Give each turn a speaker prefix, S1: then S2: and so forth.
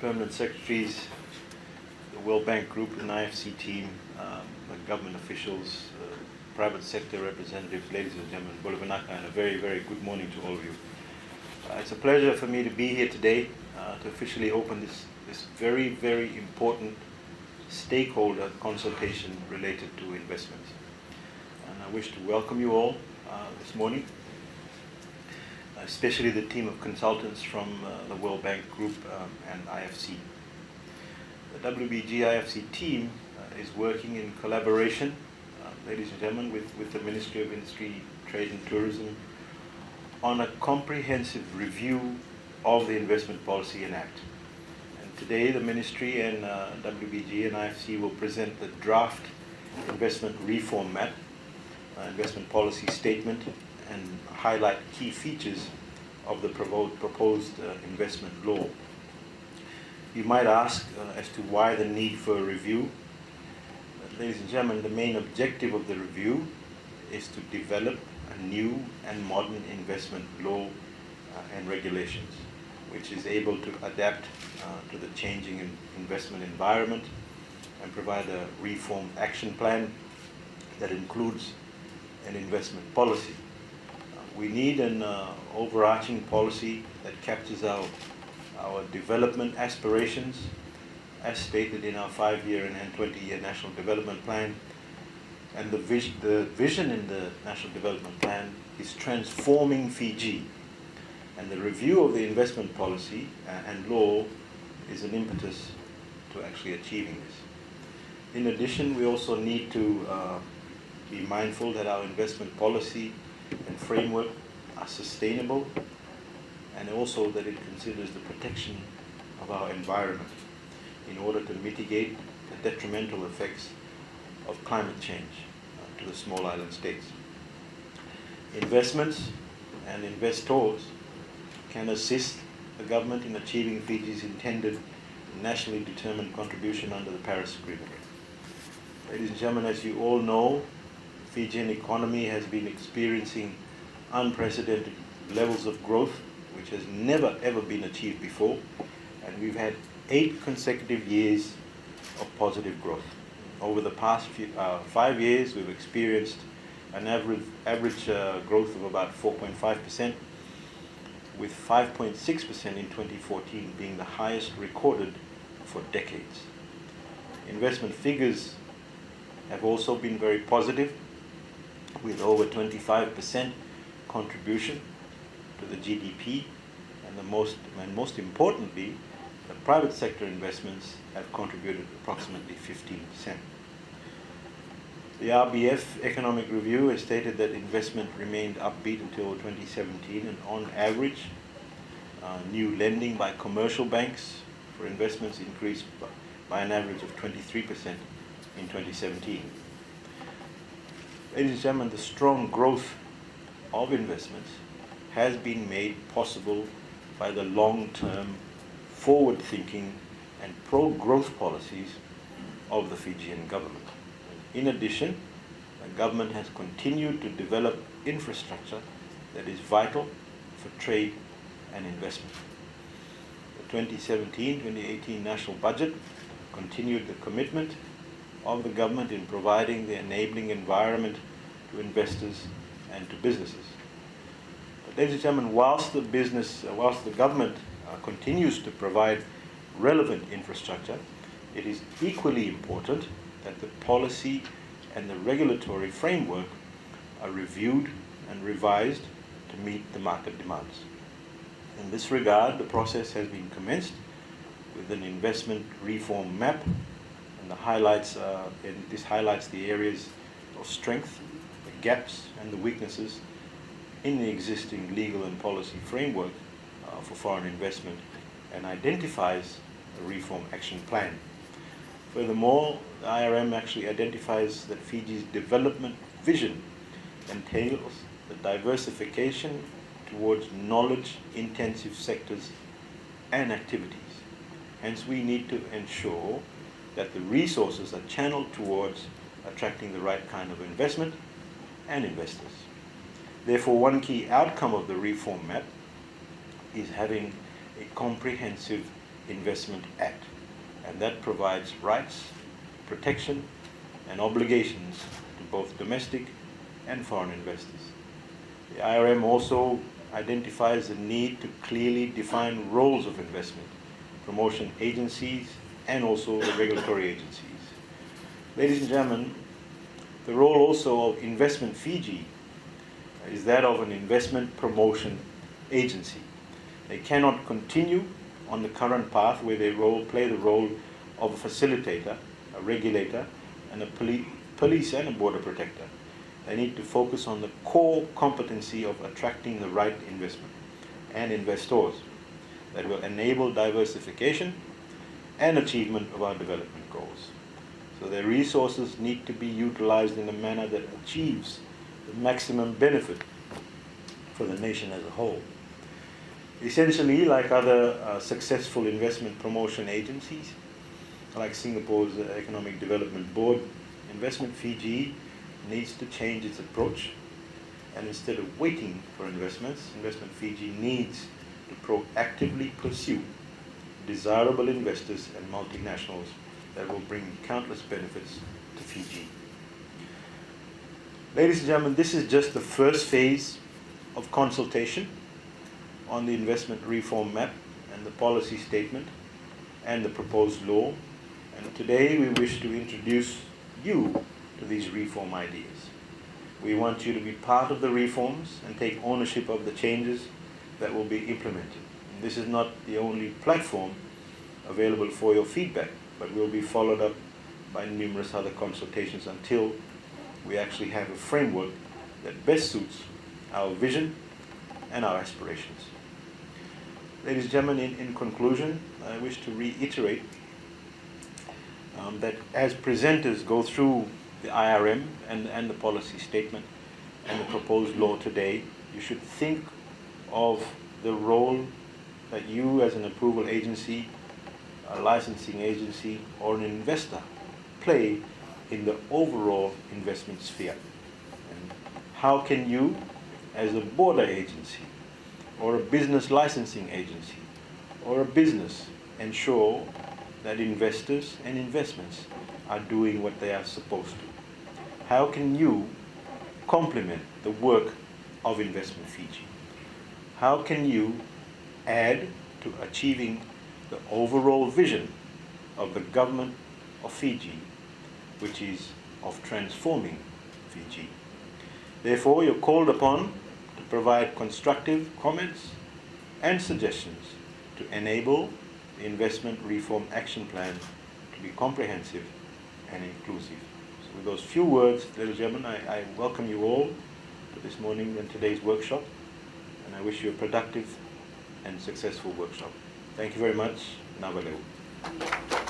S1: Permanent Secretaries, the World Bank Group, and IFC team, the government officials, private sector representatives, ladies and gentlemen, Bolivanaka, and a very, very good morning to all of you. It's a pleasure for me to be here today to officially open this very, very important stakeholder consultation related to investments. And I wish to welcome you all this morning, especially the team of consultants from the World Bank Group and IFC. The WBG IFC team is working in collaboration, ladies and gentlemen, with the Ministry of Industry, Trade and Tourism on a comprehensive review of the Investment Policy and Act. And today the Ministry and WBG and IFC will present the draft investment reform map, investment policy statement, and highlight key features of the proposed investment law. You might ask as to why the need for a review. Ladies and gentlemen, the main objective of the review is to develop a new and modern investment law and regulations, which is able to adapt to the changing investment environment and provide a reform action plan that includes an investment policy. We need an overarching policy that captures our development aspirations as stated in our 5-year and 20-year National Development Plan. And the vision in the National Development Plan is transforming Fiji. And the review of the investment policy and law is an impetus to actually achieving this. In addition, we also need to be mindful that our investment policy and framework are sustainable, and also that it considers the protection of our environment in order to mitigate the detrimental effects of climate change to the small island states. Investments and investors can assist the government in achieving Fiji's intended nationally determined contribution under the Paris Agreement. Ladies and gentlemen, as you all know, the Fijian economy has been experiencing unprecedented levels of growth, which has never ever been achieved before, and we've had 8 consecutive years of positive growth. Over the past 5 years, we've experienced an average growth of about 4.5%, with 5.6% in 2014 being the highest recorded for decades. Investment figures have also been very positive, with over 25% contribution to the GDP, and most importantly, the private sector investments have contributed approximately 15%. The RBF Economic Review has stated that investment remained upbeat until 2017, and on average, new lending by commercial banks for investments increased by an average of 23% in 2017. Ladies and gentlemen, the strong growth of investments has been made possible by the long-term, forward-thinking and pro-growth policies of the Fijian government. In addition, the government has continued to develop infrastructure that is vital for trade and investment. The 2017-2018 national budget continued the commitment of the government in providing the enabling environment to investors and to businesses. But ladies and gentlemen, whilst the government continues to provide relevant infrastructure, it is equally important that the policy and the regulatory framework are reviewed and revised to meet the market demands. In this regard, the process has been commenced with an investment reform map, and this highlights the areas of strength, the gaps and the weaknesses in the existing legal and policy framework for foreign investment, and identifies a reform action plan. Furthermore, the IRM actually identifies that Fiji's development vision entails the diversification towards knowledge-intensive sectors and activities. Hence, we need to ensure that the resources are channeled towards attracting the right kind of investment and investors. Therefore, one key outcome of the reform map is having a comprehensive Investment Act, and that provides rights, protection, and obligations to both domestic and foreign investors. The IRM also identifies the need to clearly define roles of investment promotion agencies and also the regulatory agencies. Ladies and gentlemen, the role also of Investment Fiji is that of an investment promotion agency. They cannot continue on the current path where they play the role of a facilitator, a regulator, and a police and a border protector. They need to focus on the core competency of attracting the right investment and investors that will enable diversification and achievement of our development goals. So their resources need to be utilized in a manner that achieves the maximum benefit for the nation as a whole. Essentially, like other successful investment promotion agencies, like Singapore's Economic Development Board, Investment Fiji needs to change its approach, and instead of waiting for investments, Investment Fiji needs to proactively pursue desirable investors and multinationals that will bring countless benefits to Fiji. Ladies and gentlemen, this is just the first phase of consultation on the investment reform map and the policy statement and the proposed law. And today we wish to introduce you to these reform ideas. We want you to be part of the reforms and take ownership of the changes that will be implemented. And this is not the only platform available for your feedback, but will be followed up by numerous other consultations until we actually have a framework that best suits our vision and our aspirations. Ladies and gentlemen, in conclusion, I wish to reiterate that as presenters go through the IRM and the policy statement and the proposed law today, you should think of the role that you as an approval agency, a licensing agency, or an investor play in the overall investment sphere. And how can you, as a border agency, or a business licensing agency, or a business, ensure that investors and investments are doing what they are supposed to? How can you complement the work of Investment Fiji? How can you add to achieving the overall vision of the government of Fiji, which is of transforming Fiji? Therefore, you're called upon to provide constructive comments and suggestions to enable the Investment Reform Action Plan to be comprehensive and inclusive. So with those few words, ladies and gentlemen, I welcome you all to this morning and today's workshop, and I wish you a productive and successful workshop. Thank you very much. Navaleu.